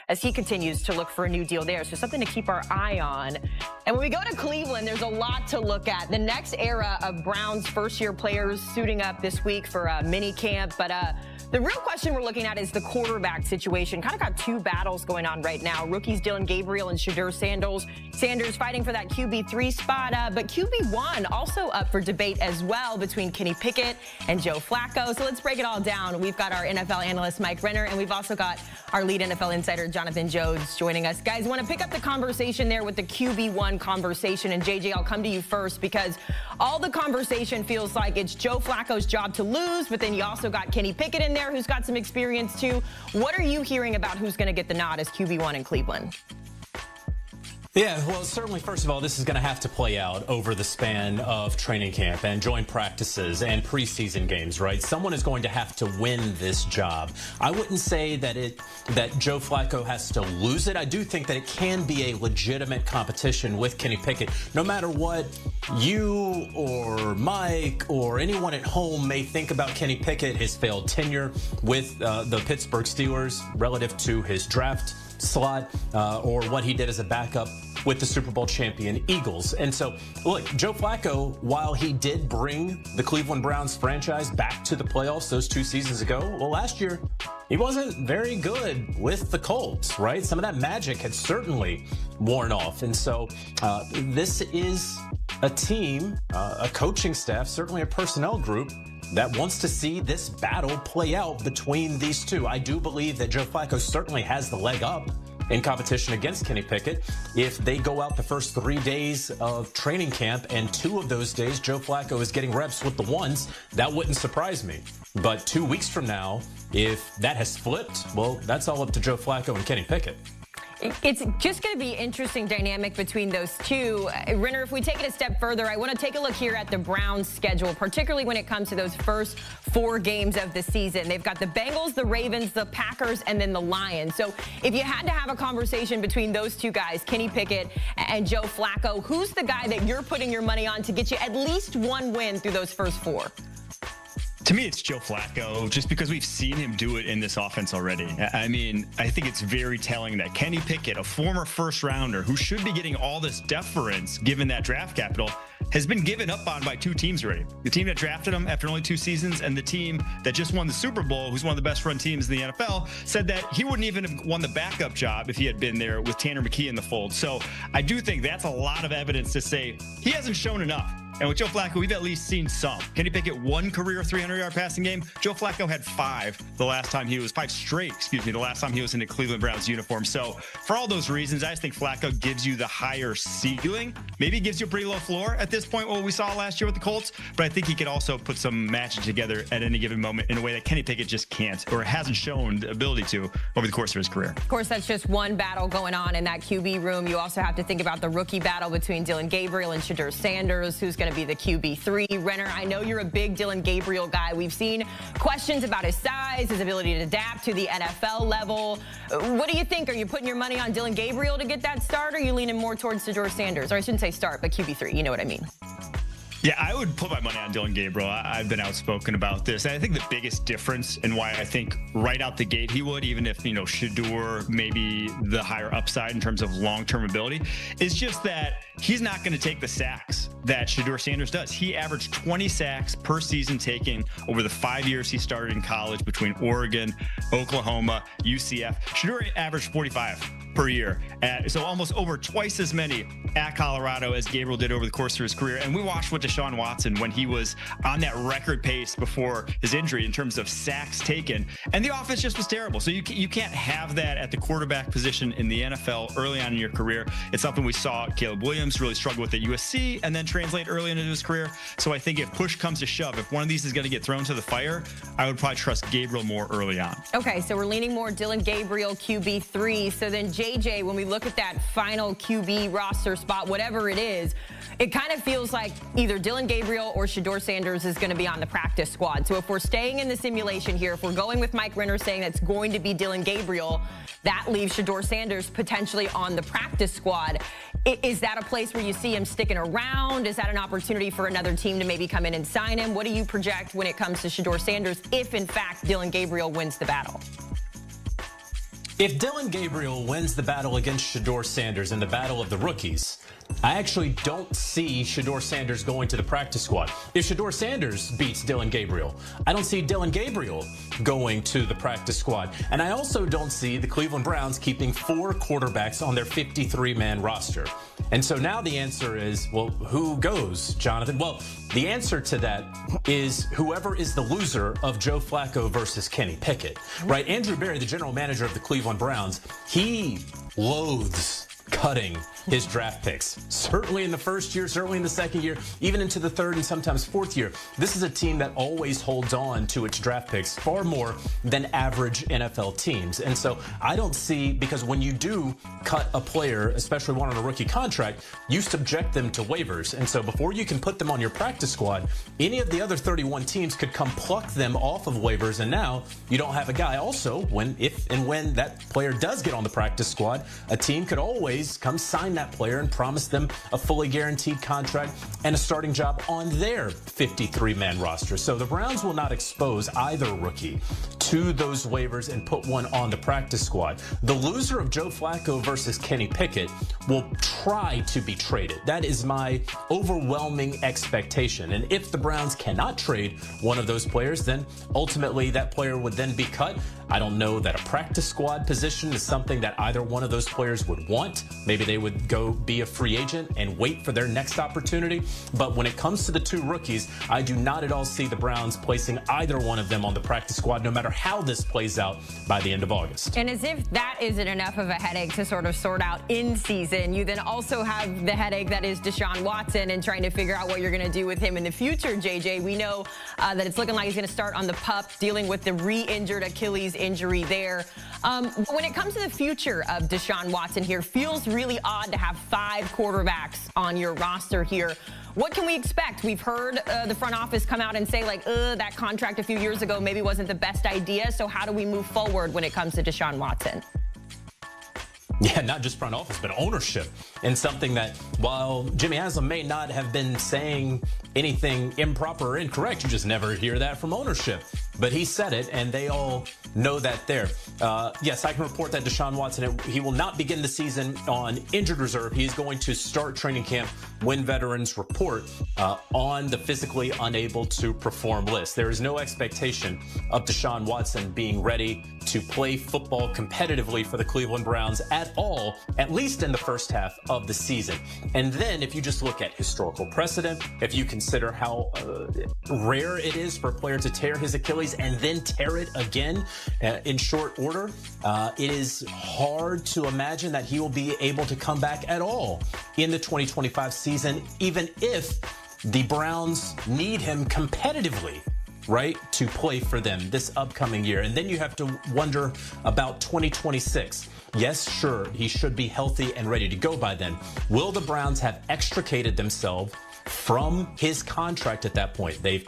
as he continues to look for a new deal there. So something to keep our eye on. And when we go to Cleveland, there's a lot to look at. The next era of Browns first-year players suiting up this week for a mini camp. But the real question we're looking at is the quarterback situation. Kind of got two battles going on right now. Rookies Dillon Gabriel and Shedeur Sanders fighting for that QB3 spot. But QB1 also up for debate as well between Kenny Pickett and Joe Flacco. So let's break it all down. We've got our NFL analyst Mike Renner, and we've also got our lead NFL insider Jonathan Jones joining us. Guys, want to pick up the conversation there with the QB1 conversation. And JJ, I'll come to you first because all the conversation feels like it's Joe Flacco's job to lose, but then you also got Kenny Pickett in there who's got some experience too. What are you hearing about who's going to get the nod as QB1 in Cleveland? Yeah, well, certainly, first of all, this is going to have to play out over the span of training camp and joint practices and preseason games, right? Someone is going to have to win this job. I wouldn't say that Joe Flacco has to lose it. I do think that it can be a legitimate competition with Kenny Pickett. No matter what you or Mike or anyone at home may think about Kenny Pickett, his failed tenure with the Pittsburgh Steelers relative to his draft slot or what he did as a backup with the Super Bowl champion Eagles. And so, look, Joe Flacco, while he did bring the Cleveland Browns franchise back to the playoffs those 2 seasons ago, well, last year, he wasn't very good with the Colts, right? Some of that magic had certainly worn off. And so this is a team, a coaching staff, certainly a personnel group that wants to see this battle play out between these two. I do believe that Joe Flacco certainly has the leg up in competition against Kenny Pickett. If they go out the first 3 days of training camp and 2 of those days Joe Flacco is getting reps with the ones, that wouldn't surprise me. But 2 weeks from now, if that has flipped, well, that's all up to Joe Flacco and Kenny Pickett. It's just going to be interesting dynamic between those two. Renner, if we take it a step further, I want to take a look here at the Browns' schedule, particularly when it comes to those first 4 games of the season. They've got the Bengals, the Ravens, the Packers, and then the Lions. So if you had to have a conversation between those two guys, Kenny Pickett and Joe Flacco, who's the guy that you're putting your money on to get you at least 1 win through those first 4? To me, it's Joe Flacco, just because we've seen him do it in this offense already. I mean, I think it's very telling that Kenny Pickett, a former first-rounder who should be getting all this deference given that draft capital, has been given up on by 2 teams already. The team that drafted him after only 2 seasons and the team that just won the Super Bowl, who's one of the best-run teams in the NFL, said that he wouldn't even have won the backup job if he had been there with Tanner McKee in the fold. So I do think that's a lot of evidence to say he hasn't shown enough. And with Joe Flacco, we've at least seen some. Kenny Pickett, 1 career 300-yard passing game. Joe Flacco had 5 the last time he was, 5 straight, the last time he was in a Cleveland Browns uniform. So for all those reasons, I just think Flacco gives you the higher ceiling. Maybe gives you a pretty low floor at this point, what we saw last year with the Colts. But I think he could also put some matches together at any given moment in a way that Kenny Pickett just can't or hasn't shown the ability to over the course of his career. Of course, that's just one battle going on in that QB room. You also have to think about the rookie battle between Dillon Gabriel and Shedeur Sanders, who's going to be the QB3. Renner, I know you're a big Dillon Gabriel guy. We've seen questions about his size, his ability to adapt to the NFL level. What do you think? Are you putting your money on Dillon Gabriel to get that start, or are you leaning more towards Shedeur Sanders? Or I shouldn't say start, but QB3. You know what I mean. Yeah, I would put my money on Dillon Gabriel. I've been outspoken about this. And I think the biggest difference and why I think right out the gate he would, even if, Shedeur maybe the higher upside in terms of long-term ability, is just that he's not going to take the sacks that Shedeur Sanders does. He averaged 20 sacks per season taken over the 5 years he started in college between Oregon, Oklahoma, UCF. Shedeur averaged 45 per year. So almost over twice as many at Colorado as Gabriel did over the course of his career. And we watched what Deshaun Watson when he was on that record pace before his injury in terms of sacks taken. And the offense just was terrible. So you can't have that at the quarterback position in the NFL early on in your career. It's something we saw Caleb Williams really struggle with at USC and then translate early into his career. So I think if push comes to shove, if one of these is going to get thrown to the fire, I would probably trust Gabriel more early on. Okay, so we're leaning more Dillon Gabriel, QB3. So then JJ, when we look at that final QB roster spot, whatever it is, it kind of feels like either Dillon Gabriel or Shedeur Sanders is going to be on the practice squad. So if we're staying in the simulation here, if we're going with Mike Renner saying that's going to be Dillon Gabriel, that leaves Shedeur Sanders potentially on the practice squad. Is that a place where you see him sticking around? Is that an opportunity for another team to maybe come in and sign him? What do you project when it comes to Shedeur Sanders if, in fact, Dillon Gabriel wins the battle? If Dillon Gabriel wins the battle against Shedeur Sanders in the battle of the rookies, I actually don't see Shedeur Sanders going to the practice squad. If Shedeur Sanders beats Dillon Gabriel, I don't see Dillon Gabriel going to the practice squad. And I also don't see the Cleveland Browns keeping 4 quarterbacks on their 53-man roster. And so now the answer is, well, who goes, Jonathan? Well, the answer to that is whoever is the loser of Joe Flacco versus Kenny Pickett, right? Andrew Berry, the general manager of the Cleveland Browns, he loathes cutting his draft picks. Certainly in the first year, certainly in the second year, even into the third and sometimes fourth year. This is a team that always holds on to its draft picks far more than average NFL teams. And so I don't see, because when you do cut a player, especially one on a rookie contract, you subject them to waivers. And so before you can put them on your practice squad, any of the other 31 teams could come pluck them off of waivers. And now you don't have a guy. Also, if and when that player does get on the practice squad, a team could always come sign that player and promise them a fully guaranteed contract and a starting job on their 53-man roster. So the Browns will not expose either rookie to those waivers and put one on the practice squad. The loser of Joe Flacco versus Kenny Pickett will try to be traded. That is my overwhelming expectation. And if the Browns cannot trade one of those players, then ultimately that player would then be cut. I don't know that a practice squad position is something that either one of those players would want. Maybe they would go be a free agent and wait for their next opportunity. But when it comes to the 2 rookies, I do not at all see the Browns placing either one of them on the practice squad, no matter how this plays out by the end of August. And as if that isn't enough of a headache to sort of sort out in season, you then also have the headache that is Deshaun Watson and trying to figure out what you're going to do with him in the future, JJ. We know that it's looking like he's going to start on the PUP, dealing with the re-injured Achilles injury there. When it comes to the future of Deshaun Watson here, feels really odd to have 5 quarterbacks on your roster here. What can we expect? We've heard the front office come out and say, like, that contract a few years ago maybe wasn't the best idea. So how do we move forward when it comes to Deshaun Watson? Yeah, not just front office, but ownership. And something that, while Jimmy Haslam may not have been saying anything improper or incorrect, you just never hear that from ownership. But he said it, and they all know that there. Yes, I can report that Deshaun Watson, he will not begin the season on injured reserve. He is going to start training camp when veterans report on the physically unable to perform list. There is no expectation of Deshaun Watson being ready to play football competitively for the Cleveland Browns at all, at least in the first half of the season. And then if you just look at historical precedent, if you consider how rare it is for a player to tear his Achilles and then tear it again in short order, it is hard to imagine that he will be able to come back at all in the 2025 season, even if the Browns need him competitively, right, to play for them this upcoming year. And then you have to wonder about 2026. Yes, sure, he should be healthy and ready to go by then. Will the Browns have extricated themselves from his contract at that point? They've